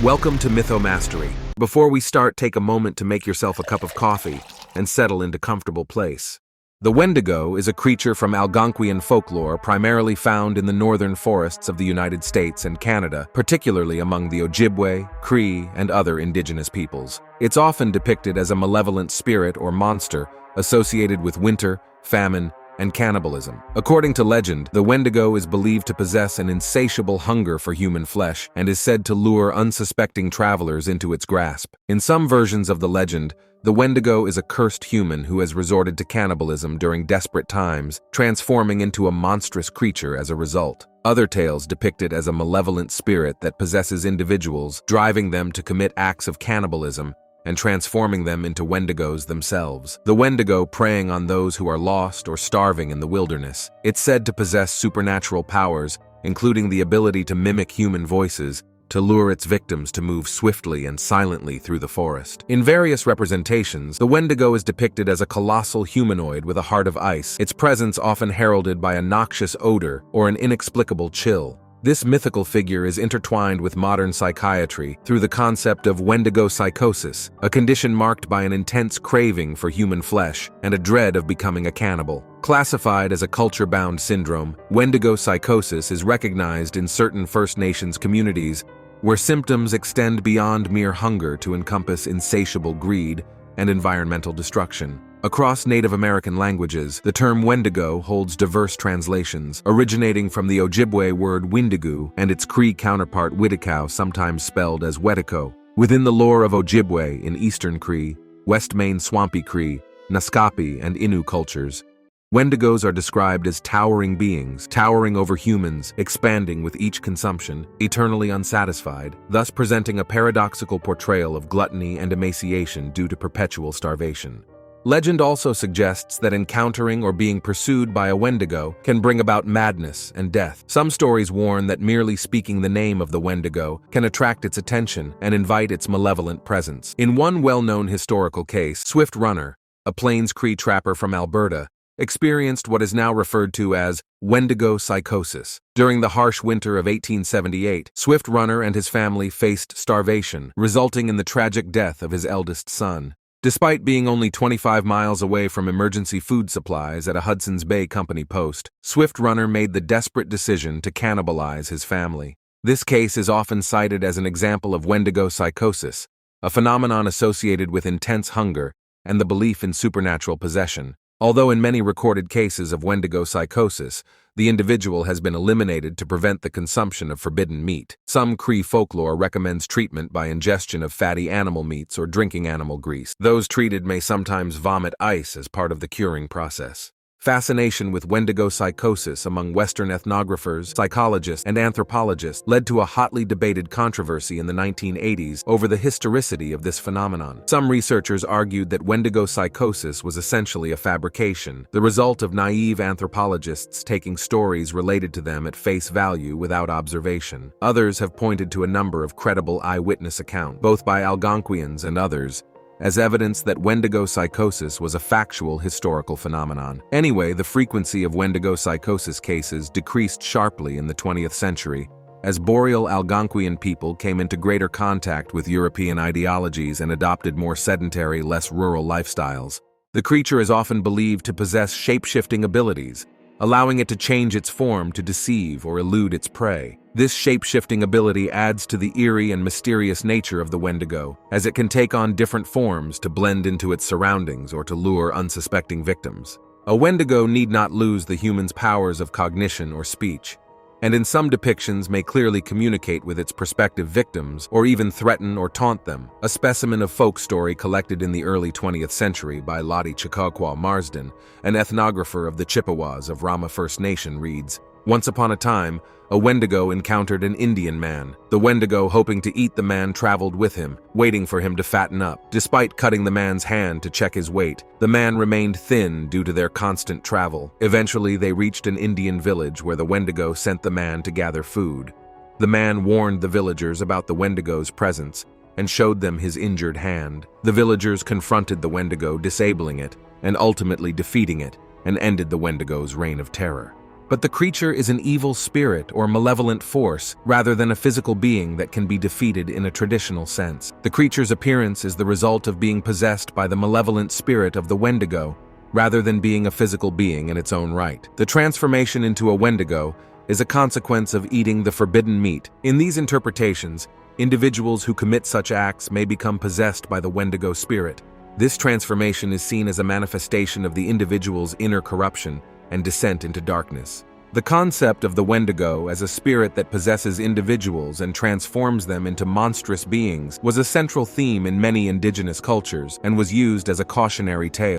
Welcome to Mythomastery. Before we start, take a moment to make yourself a cup of coffee and settle into comfortable place. The Wendigo is a creature from Algonquian folklore primarily found in the northern forests of the United States and Canada, particularly among the Ojibwe, Cree, and other indigenous peoples. It's often depicted as a malevolent spirit or monster associated with winter, famine, and cannibalism. According to legend, the Wendigo is believed to possess an insatiable hunger for human flesh and is said to lure unsuspecting travelers into its grasp. In some versions of the legend, the Wendigo is a cursed human who has resorted to cannibalism during desperate times, transforming into a monstrous creature as a result. Other tales depict it as a malevolent spirit that possesses individuals, driving them to commit acts of cannibalism and transforming them into Wendigos themselves. The Wendigo preying on those who are lost or starving in the wilderness. It's said to possess supernatural powers, including the ability to mimic human voices, to lure its victims to move swiftly and silently through the forest. In various representations, the Wendigo is depicted as a colossal humanoid with a heart of ice, its presence often heralded by a noxious odor or an inexplicable chill. This mythical figure is intertwined with modern psychiatry through the concept of Wendigo psychosis, a condition marked by an intense craving for human flesh and a dread of becoming a cannibal. Classified as a culture-bound syndrome, Wendigo psychosis is recognized in certain First Nations communities where symptoms extend beyond mere hunger to encompass insatiable greed and environmental destruction. Across Native American languages, the term Wendigo holds diverse translations, originating from the Ojibwe word Windigo and its Cree counterpart Witikau, sometimes spelled as Wetiko. Within the lore of Ojibwe in Eastern Cree, West Main Swampy Cree, Naskapi, and Innu cultures, Wendigos are described as towering beings, towering over humans, expanding with each consumption, eternally unsatisfied, thus presenting a paradoxical portrayal of gluttony and emaciation due to perpetual starvation. Legend also suggests that encountering or being pursued by a Wendigo can bring about madness and death. Some stories warn that merely speaking the name of the Wendigo can attract its attention and invite its malevolent presence. In one well-known historical case, Swift Runner, a Plains Cree trapper from Alberta, experienced what is now referred to as Wendigo psychosis. During the harsh winter of 1878, Swift Runner and his family faced starvation, resulting in the tragic death of his eldest son. Despite being only 25 miles away from emergency food supplies at a Hudson's Bay Company post, Swift Runner made the desperate decision to cannibalize his family. This case is often cited as an example of Wendigo psychosis, a phenomenon associated with intense hunger and the belief in supernatural possession. Although in many recorded cases of Wendigo psychosis, the individual has been eliminated to prevent the consumption of forbidden meat. Some Cree folklore recommends treatment by ingestion of fatty animal meats or drinking animal grease. Those treated may sometimes vomit ice as part of the curing process. Fascination with Wendigo psychosis among Western ethnographers, psychologists, and anthropologists led to a hotly debated controversy in the 1980s over the historicity of this phenomenon. Some researchers argued that Wendigo psychosis was essentially a fabrication, the result of naive anthropologists taking stories related to them at face value without observation. Others have pointed to a number of credible eyewitness accounts, both by Algonquians and others, as evidence that Wendigo psychosis was a factual historical phenomenon. Anyway, the frequency of Wendigo psychosis cases decreased sharply in the 20th century as boreal Algonquian people came into greater contact with European ideologies and adopted more sedentary, less rural lifestyles. The creature is often believed to possess shape-shifting abilities, allowing it to change its form to deceive or elude its prey. This shape-shifting ability adds to the eerie and mysterious nature of the Wendigo, as it can take on different forms to blend into its surroundings or to lure unsuspecting victims. A Wendigo need not lose the human's powers of cognition or speech, and in some depictions may clearly communicate with its prospective victims or even threaten or taunt them. A specimen of folk story collected in the early 20th century by Lottie Chicagua Marsden, an ethnographer of the Chippewas of Rama First Nation, reads, "Once upon a time, a Wendigo encountered an Indian man. The Wendigo, hoping to eat the man, traveled with him, waiting for him to fatten up. Despite cutting the man's hand to check his weight, the man remained thin due to their constant travel. Eventually, they reached an Indian village where the Wendigo sent the man to gather food. The man warned the villagers about the Wendigo's presence and showed them his injured hand. The villagers confronted the Wendigo, disabling it, and ultimately defeating it, and ended the Wendigo's reign of terror." But the creature is an evil spirit or malevolent force rather than a physical being that can be defeated in a traditional sense. The creature's appearance is the result of being possessed by the malevolent spirit of the Wendigo, rather than being a physical being in its own right. The transformation into a Wendigo is a consequence of eating the forbidden meat. In these interpretations, individuals who commit such acts may become possessed by the Wendigo spirit. This transformation is seen as a manifestation of the individual's inner corruption and descent into darkness. The concept of the Wendigo as a spirit that possesses individuals and transforms them into monstrous beings was a central theme in many indigenous cultures and was used as a cautionary tale.